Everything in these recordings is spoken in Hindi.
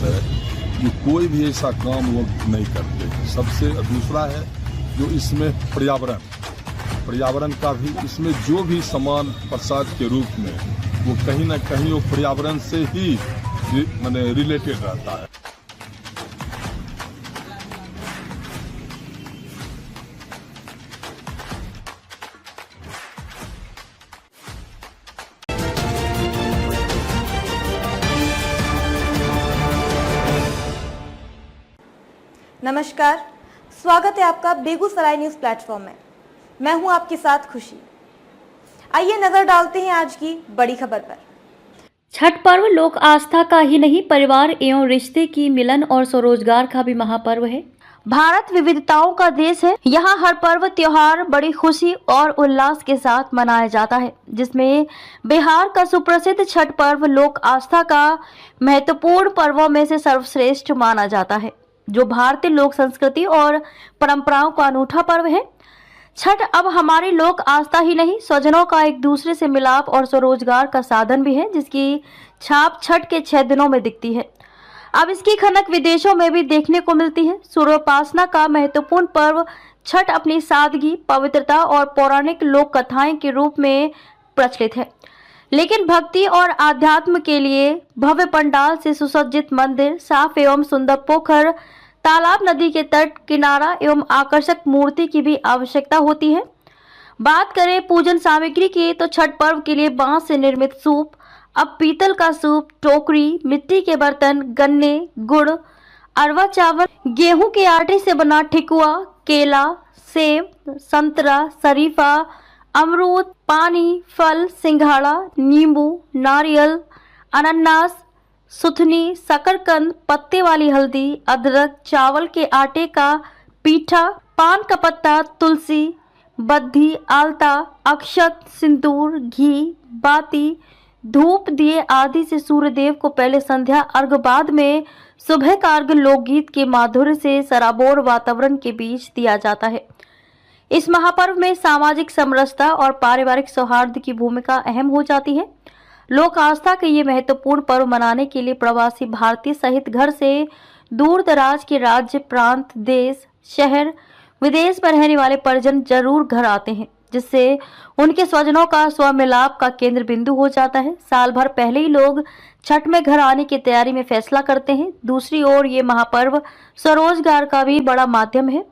है कि कोई भी ऐसा काम वो नहीं करते। सबसे दूसरा है जो इसमें पर्यावरण का भी, इसमें जो भी सामान प्रसाद के रूप में वो कहीं ना कहीं वो पर्यावरण से ही माने रिलेटेड रहता है। नमस्कार, स्वागत है आपका बेगूसराय न्यूज प्लेटफॉर्म में। मैं हूं आपके साथ खुशी। आइए नजर डालते हैं आज की बड़ी खबर पर। छठ पर्व लोक आस्था का ही नहीं, परिवार एवं रिश्ते की मिलन और स्वरोजगार का भी महापर्व है। भारत विविधताओं का देश है। यहाँ हर पर्व त्योहार बड़ी खुशी और उल्लास के साथ मनाया जाता है, जिसमें बिहार का सुप्रसिद्ध छठ पर्व लोक आस्था का महत्वपूर्ण पर्वों में से सर्वश्रेष्ठ माना जाता है, जो भारतीय लोक संस्कृति और परंपराओं का अनूठा पर्व है। छठ अब हमारी लोक आस्था ही नहीं, स्वजनों का एक दूसरे से मिलाप और स्वरोजगार का साधन भी है, जिसकी छाप छठ के 6 दिनों में दिखती है। अब इसकी खनक विदेशों में भी देखने को मिलती है। सूर्योपासना का महत्वपूर्ण पर्व छठ अपनी सादगी, पवित्रता और पौराणिक लोक कथाएं के रूप में प्रचलित है, लेकिन भक्ति और आध्यात्म के लिए भव्य पंडाल से सुसज्जित मंदिर, साफ एवं सुंदर पोखर, तालाब, नदी के तट किनारा एवं आकर्षक मूर्ति की भी आवश्यकता होती है। बात करें पूजन सामग्री की, तो छठ पर्व के लिए बांस से निर्मित सूप, अब पीतल का सूप, टोकरी, मिट्टी के बर्तन, गन्ने, गुड़, अरवा चावल, गेहूं के आटे से बना ठेकुआ, केला, सेब, संतरा, शरीफा, अमरूद, पानी, फल, सिंघाड़ा, नींबू, नारियल, अनानास, सुथनी, शकरकंद, पत्ते वाली हल्दी, अदरक, चावल के आटे का पीठा, पान का पत्ता, तुलसी, बद्धी, आलता, अक्षत, सिंदूर, घी, बाती, धूप, दिए आदि से सूर्यदेव को पहले संध्या अर्घ, बाद में सुबह का अर्घ लोकगीत के माधुर्य से सराबोर वातावरण के बीच दिया जाता है। इस महापर्व में सामाजिक समरसता और पारिवारिक सौहार्द की भूमिका अहम हो जाती है। लोक आस्था के ये महत्वपूर्ण पर्व मनाने के लिए प्रवासी भारतीय सहित घर से दूर दराज के राज्य, प्रांत, देश, शहर, विदेश में रहने वाले परिजन जरूर घर आते हैं, जिससे उनके स्वजनों का स्वमिलाप का केंद्र बिंदु हो जाता है। साल भर पहले ही लोग छठ में घर आने की तैयारी में फैसला करते हैं। दूसरी ओर ये महापर्व स्वरोजगार का भी बड़ा माध्यम है।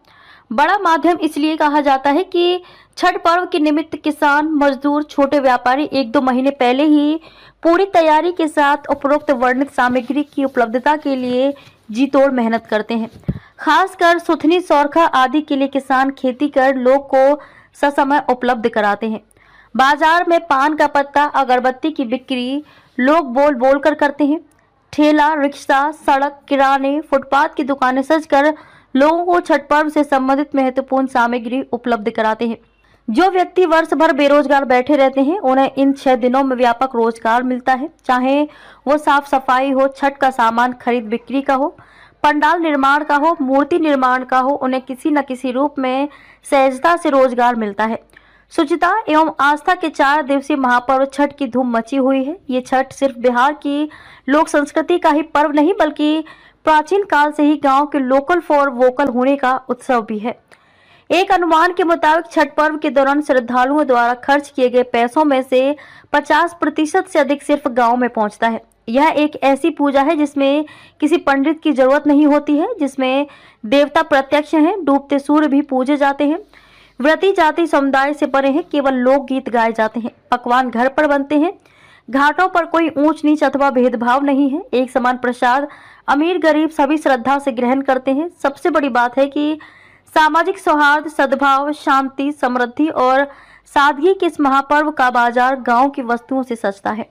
बड़ा माध्यम इसलिए कहा जाता है कि छठ पर्व के निमित्त किसान, मजदूर, छोटे व्यापारी 1-2 महीने पहले ही पूरी तैयारी के साथ उपरोक्त वर्णित सामग्री की उपलब्धता के लिए जी तोड़ मेहनत करते हैं। खासकर सुथनी, सौरखा आदि के लिए किसान खेती कर लोग को ससमय उपलब्ध कराते हैं। बाजार में पान का पत्ता, अगरबत्ती की बिक्री लोग बोल बोल कर करते हैं। ठेला, रिक्शा, सड़क, किराने, फुटपाथ की दुकानें सजकर लोगों को छठ पर्व से संबंधित महत्वपूर्ण सामग्री उपलब्ध कराते हैं। जो व्यक्ति वर्ष भर बेरोजगार बैठे रहते हैं, उन्हें इन 6 दिनों में व्यापक रोजगार मिलता है। चाहे वो साफ सफाई हो, छठ का सामान खरीद बिक्री का हो, पंडाल निर्माण का हो, मूर्ति निर्माण का हो, उन्हें किसी न किसी रूप में सहजता से रोजगार मिलता है। शुचिता एवं आस्था के 4 दिवसीय महापर्व छठ की धूम मची हुई है। ये छठ सिर्फ बिहार की लोक संस्कृति का ही पर्व नहीं, बल्कि प्राचीन काल से ही गांव के लोकल फॉर वोकल होने का उत्सव भी है। एक अनुमान के मुताबिक छठ पर्व के दौरान श्रद्धालुओं द्वारा खर्च किए गए पैसों में से 50% से अधिक सिर्फ गांव में पहुंचता है। यह एक ऐसी पूजा है जिसमें किसी पंडित की जरूरत नहीं होती है, जिसमें देवता प्रत्यक्ष हैं, डूबते सूर्य भी पूजे जाते हैं, व्रती जाति समुदाय से परे हैं, केवल लोकगीत गाए जाते हैं, पकवान घर पर बनते हैं, घाटों पर कोई ऊंच नीच अथवा भेदभाव नहीं है, एक समान प्रसाद अमीर गरीब सभी श्रद्धा से ग्रहण करते हैं। सबसे बड़ी बात है कि सामाजिक सौहार्द, सद्भाव, शांति, समृद्धि और सादगी के इस महापर्व का बाजार गांव की वस्तुओं से सजता है।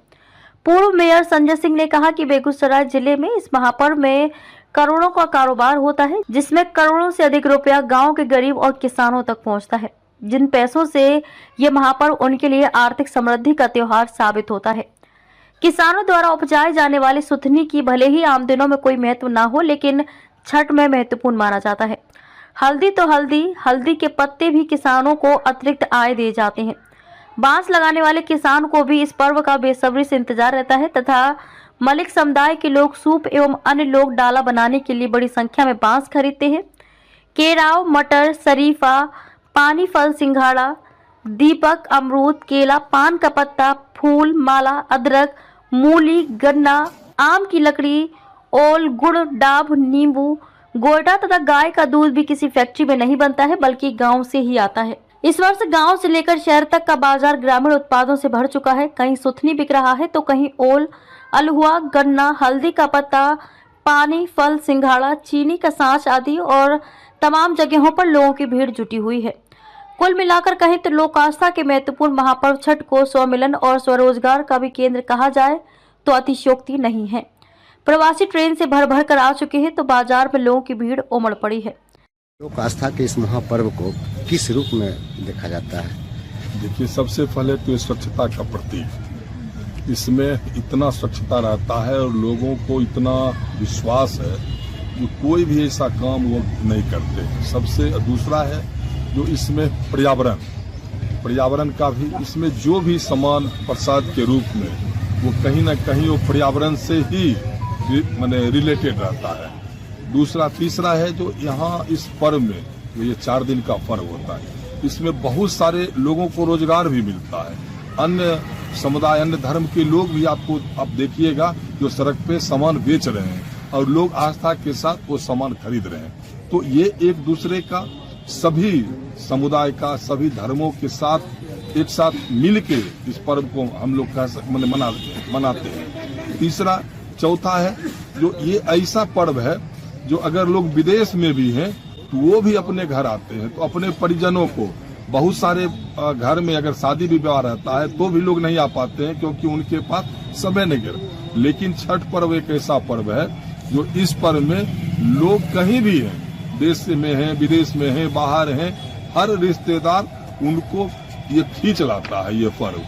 पूर्व मेयर संजय सिंह ने कहा कि बेगूसराय जिले में इस महापर्व में करोड़ों का कारोबार होता है, जिसमें करोड़ों से अधिक रुपया गांव के गरीब और किसानों तक पहुंचता है, जिन पैसों से ये महापर्व उनके लिए आर्थिक समृद्धि का त्योहार साबित होता है। किसानों द्वारा उपजाए जाने वाली सुथनी की भले ही आम दिनों में कोई महत्व ना हो, लेकिन छठ में महत्वपूर्ण माना जाता है। हल्दी तो हल्दी के पत्ते भी किसानों को अतिरिक्त आय दे जाते हैं। बांस लगाने वाले किसान को भी इस पर्व का बेसब्री से इंतजार रहता है तथा मलिक समुदाय के लोग सूप एवं अन्य लोग डाला बनाने के लिए बड़ी संख्या में बांस खरीदते हैं। केराव, मटर, शरीफा, पानी फल, सिंघाड़ा, दीपक, अमरूद, केला, पान का पत्ता, फूल माला, अदरक, मूली, गन्ना, आम की लकड़ी, ओल, गुड़, डाब, नींबू, गोयडा तथा गाय का दूध भी किसी फैक्ट्री में नहीं बनता है बल्कि गांव से ही आता है। इस वर्ष गांव से लेकर शहर तक का बाजार ग्रामीण उत्पादों से भर चुका है। कहीं सुथनी बिक रहा है तो कहीं ओल, अलहुआ, गन्ना, हल्दी का पत्ता, पानी फल, सिंघाड़ा, चीनी का सांच आदि और तमाम जगहों पर लोगों की भीड़ जुटी हुई है। कुल मिलाकर कहें तो लोक आस्था के महत्वपूर्ण महापर्व छठ को स्वमिलन और स्वरोजगार का भी केंद्र कहा जाए तो अतिशयोक्ति नहीं है। प्रवासी ट्रेन से भर भर कर आ चुके हैं तो बाजार में लोगों की भीड़ उमड़ पड़ी है। लोक आस्था के इस महापर्व को किस रूप में देखा जाता है? देखिए, सबसे पहले तो स्वच्छता का प्रतीक, इसमें इतना स्वच्छता रहता है और लोगों को इतना विश्वास है जो कोई भी ऐसा काम वो नहीं करते। सबसे दूसरा है जो इसमें पर्यावरण का भी, इसमें जो भी सामान प्रसाद के रूप में वो कहीं ना कहीं वो पर्यावरण से ही रिलेटेड रहता है। दूसरा तीसरा है जो यहाँ इस पर्व में, ये 4 दिन का पर्व होता है, इसमें बहुत सारे लोगों को रोजगार भी मिलता है। अन्य समुदाय, अन्य धर्म के लोग भी आप देखिएगा जो सड़क पे सामान बेच रहे हैं और लोग आस्था के साथ वो सामान खरीद रहे हैं। तो ये एक दूसरे का, सभी समुदाय का, सभी धर्मों के साथ एक साथ मिल के इस पर्व को हम लोग मनाते हैं। तीसरा चौथा है जो ये ऐसा पर्व है जो अगर लोग विदेश में भी हैं तो वो भी अपने घर आते हैं, तो अपने परिजनों को, बहुत सारे घर में अगर शादी विवाह रहता है तो भी लोग नहीं आ पाते हैं क्योंकि उनके पास समय नहीं गिर। लेकिन छठ पर्व एक ऐसा पर्व है जो इस पर्व में लोग कहीं भी हैं, देश में हैं, विदेश में हैं, बाहर हैं, हर रिश्तेदार उनको ये खींच लाता है ये पर्व।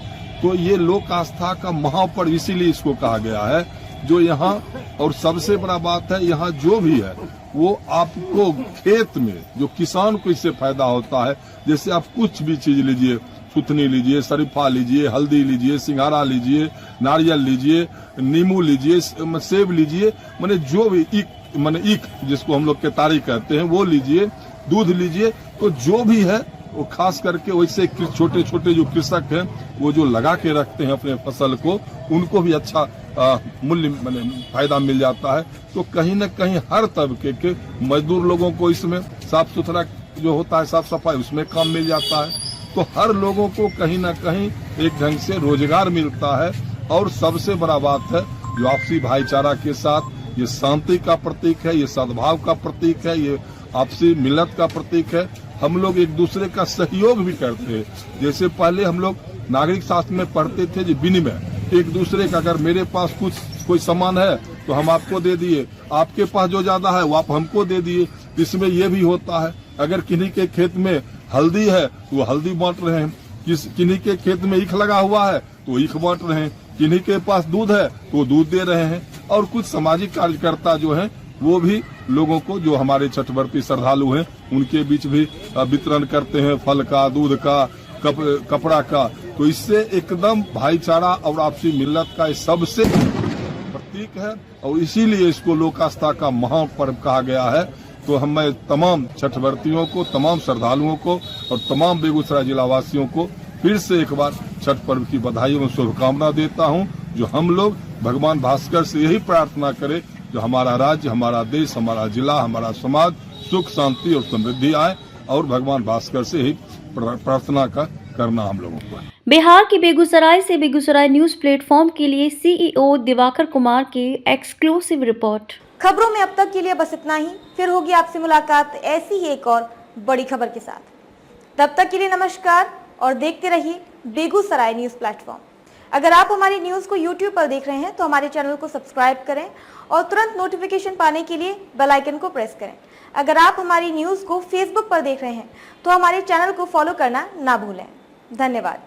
तो ये लोक आस्था का महापर्व इसीलिए इसको कहा गया है जो यहाँ, और सबसे बड़ा बात है यहाँ जो भी है वो आपको खेत में जो किसान को इससे फायदा होता है। जैसे आप कुछ भी चीज लीजिए, सुथनी लीजिए, शरीफा लीजिए, हल्दी लीजिए, सिंघाड़ा लीजिए, नारियल लीजिए, नींबू लीजिए, सेब लीजिए, माने जो भी ईख जिसको हम लोग केतारी कहते हैं वो लीजिए, दूध लीजिए, तो जो भी है वो खास करके वैसे छोटे छोटे जो कृषक हैं वो जो लगा के रखते हैं अपने फसल को, उनको भी अच्छा मूल्य फायदा मिल जाता है। तो कहीं न कहीं हर तबके के मजदूर लोगों को इसमें साफ सुथरा जो होता है, साफ सफाई, उसमें काम मिल जाता है। तो हर लोगों को कहीं न कहीं एक ढंग से रोजगार मिलता है। और सबसे बड़ा बात है जो आपसी भाईचारा के साथ, ये शांति का प्रतीक है, ये सद्भाव का प्रतीक है, ये आपसी मिलत का प्रतीक है। हम लोग एक दूसरे का सहयोग भी करते हैं। जैसे पहले हम लोग नागरिक शास्त्र में पढ़ते थे जो विनिमय, एक दूसरे का, अगर मेरे पास कोई सामान है तो हम आपको दे दिए, आपके पास जो ज्यादा है वो आप हमको दे दिए। इसमें ये भी होता है, अगर किन्हीं के खेत में हल्दी है तो वो हल्दी बांट रहे हैं, किन्हीं के खेत में ईख लगा हुआ है तो ईख बांट रहे हैं, किन्हीं के पास दूध है तो दूध दे रहे हैं। और कुछ सामाजिक कार्यकर्ता जो है वो भी लोगों को, जो हमारे छठव्रती श्रद्धालु हैं, उनके बीच भी वितरण करते हैं, फल का, दूध का, कपड़ा का। तो इससे एकदम भाईचारा और आपसी मिलत का सबसे प्रतीक है और इसीलिए इसको लोक आस्था का महापर्व कहा गया है। तो मैं तमाम छठव्रतियों को, तमाम श्रद्धालुओं को और तमाम बेगूसराय जिला वासियों को फिर से एक बार छठ पर्व की बधाई और शुभकामना देता हूं। जो हम लोग भगवान भास्कर से यही प्रार्थना करें जो हमारा राज्य, हमारा देश, हमारा जिला, हमारा समाज सुख, शांति और समृद्धि आए, और भगवान भास्कर से ही प्रार्थना करना हम लोगों को। बिहार के बेगूसराय से बेगूसराय न्यूज प्लेटफॉर्म के लिए सीईओ दिवाकर कुमार की एक्सक्लूसिव रिपोर्ट। खबरों में अब तक के लिए बस इतना ही। फिर होगी आपसे मुलाकात ऐसी ही एक और बड़ी खबर के साथ। तब तक के लिए नमस्कार और देखते रहिए बेगूसराय न्यूज प्लेटफॉर्म। अगर आप हमारी न्यूज को YouTube पर देख रहे हैं तो हमारे चैनल को सब्सक्राइब करें और तुरंत नोटिफिकेशन पाने के लिए बेल आइकन को प्रेस करें। अगर आप हमारी न्यूज को Facebook पर देख रहे हैं तो हमारे चैनल को फॉलो करना ना भूलें। धन्यवाद।